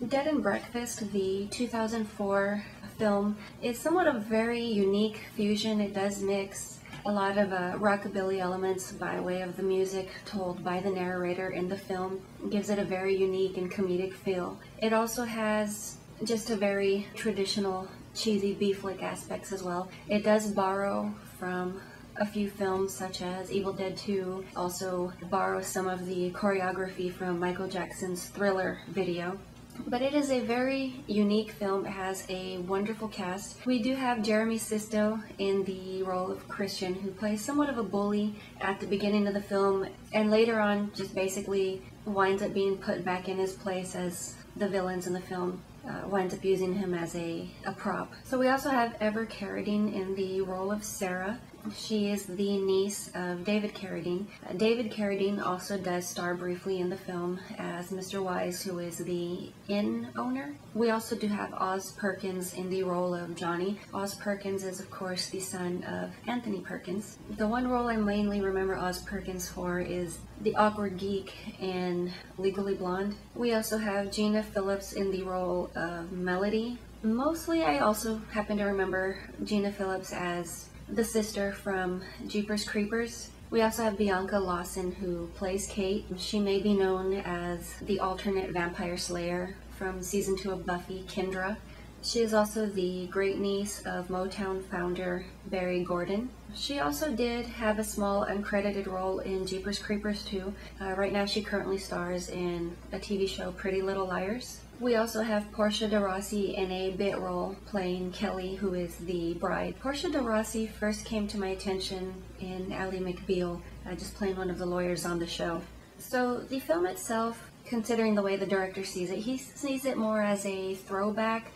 Dead and Breakfast, the 2004 film, is somewhat a very unique fusion. It does mix a lot of rockabilly elements by way of the music told by the narrator in the film. It gives it a very unique and comedic feel. It also has just a very traditional cheesy B-flick aspects as well. It does borrow from a few films such as Evil Dead 2, also borrows some of the choreography from Michael Jackson's Thriller video. But it is a very unique film. It has a wonderful cast. We do have Jeremy Sisto in the role of Christian, who plays somewhat of a bully at the beginning of the film, and later on just basically winds up being put back in his place as the villains in the film. Winds up using him as a prop. So we also have Ever Carradine in the role of Sarah. She is the niece of David Carradine. David Carradine also does star briefly in the film as Mr. Wise, who is the inn owner. We also do have Oz Perkins in the role of Johnny. Oz Perkins is, of course, the son of Anthony Perkins. The one role I mainly remember Oz Perkins for is the awkward geek in Legally Blonde. We also have Gina Phillips in the role of Melody. Mostly I also happen to remember Gina Phillips as the sister from Jeepers Creepers. We also have Bianca Lawson, who plays Kate. She may be known as the alternate vampire slayer from season 2 of Buffy, Kendra. She is also the great niece of Motown founder Barry Gordon. She also did have a small uncredited role in Jeepers Creepers 2. Right now she currently stars in a TV show, Pretty Little Liars. We also have Portia de Rossi in a bit role playing Kelly, who is the bride. Portia de Rossi first came to my attention in Ally McBeal, just playing one of the lawyers on the show. So the film itself, considering the way the director sees it, he sees it more as a throwback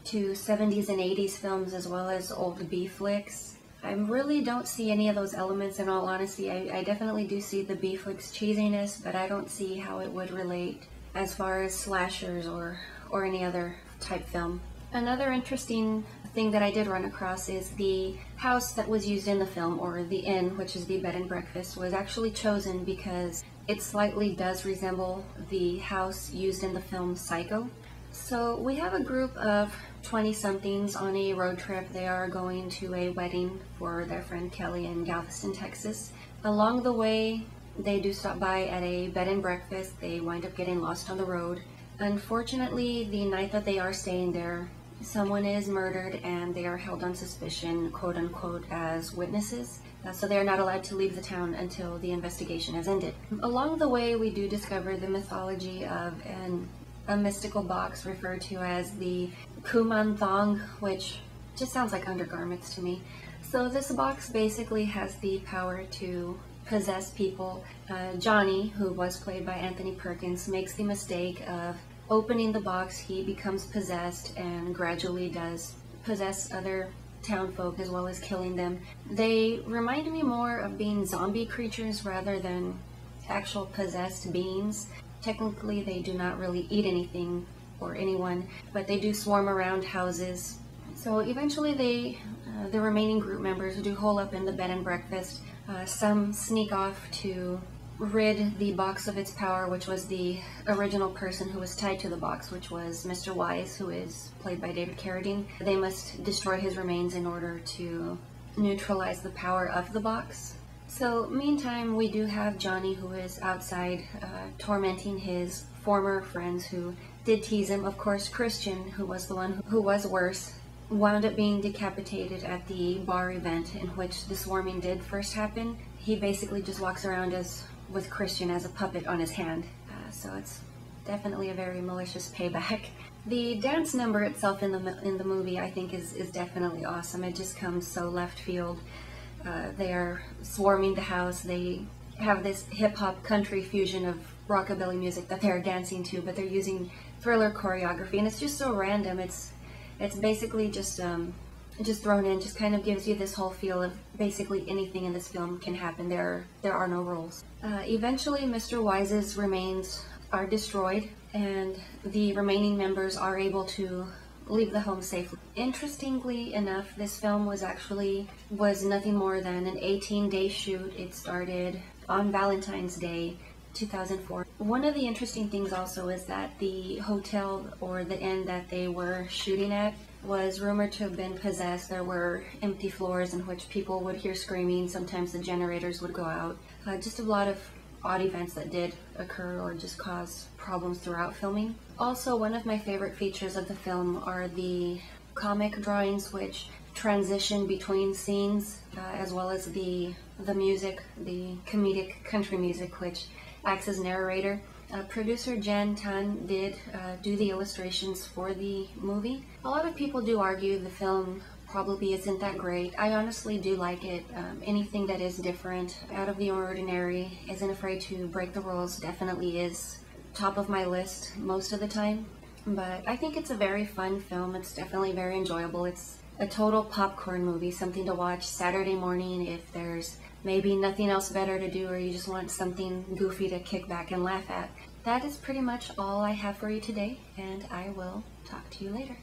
to 70s and 80s films as well as old B flicks. I really don't see any of those elements, in all honesty. I definitely do see the B flicks cheesiness, but I don't see how it would relate as far as slashers or any other type film. Another interesting thing that I did run across is the house that was used in the film, or the inn, which is the bed and breakfast, was actually chosen because it slightly does resemble the house used in the film Psycho. So we have a group of 20-somethings on a road trip. They are going to a wedding for their friend Kelly in Galveston, Texas. Along the way, they do stop by at a bed and breakfast. They wind up getting lost on the road. Unfortunately, the night that they are staying there, someone is murdered and they are held on suspicion, quote unquote, as witnesses. So they are not allowed to leave the town until the investigation has ended. Along the way, we do discover the mythology of a mystical box referred to as the Kuman Thong, which just sounds like undergarments to me. So this box basically has the power to possess people. Johnny, who was played by Anthony Perkins, makes the mistake of opening the box. He becomes possessed and gradually does possess other town folk as well as killing them. They remind me more of being zombie creatures rather than actual possessed beings. Technically, they do not really eat anything or anyone, but they do swarm around houses. So eventually the remaining group members do hole up in the bed and breakfast. Some sneak off to rid the box of its power, which was the original person who was tied to the box, which was Mr. Wise, who is played by David Carradine. They must destroy his remains in order to neutralize the power of the box. So meantime, we do have Johnny, who is outside tormenting his former friends who did tease him. Of course, Christian, who was the one who was worse, wound up being decapitated at the bar event in which the swarming did first happen. He basically just walks around with Christian as a puppet on his hand. So it's definitely a very malicious payback. The dance number itself in the movie, I think, is definitely awesome. It just comes so left field. They are swarming the house. They have this hip-hop country fusion of rockabilly music that they're dancing to, but they're using Thriller choreography, and it's just so random. It's basically just thrown in, just kind of gives you this whole feel of basically anything in this film can happen. There are no rules. Eventually, Mr. Wise's remains are destroyed, and the remaining members are able to leave the home safely. Interestingly enough, this film was nothing more than an 18-day shoot. It started on Valentine's Day, 2004. One of the interesting things also is that the hotel or the inn that they were shooting at was rumored to have been possessed. There were empty floors in which people would hear screaming. Sometimes the generators would go out. Just a lot of odd events that did occur or just cause problems throughout filming. Also, one of my favorite features of the film are the comic drawings which transition between scenes, as well as the music, the comedic country music, which acts as narrator. Producer Jen Tan did do the illustrations for the movie. A lot of people do argue the film probably isn't that great. I honestly do like it. Anything that is different, out of the ordinary, isn't afraid to break the rules, definitely is top of my list most of the time. But I think it's a very fun film. It's definitely very enjoyable. It's a total popcorn movie, something to watch Saturday morning if there's maybe nothing else better to do or you just want something goofy to kick back and laugh at. That is pretty much all I have for you today, and I will talk to you later.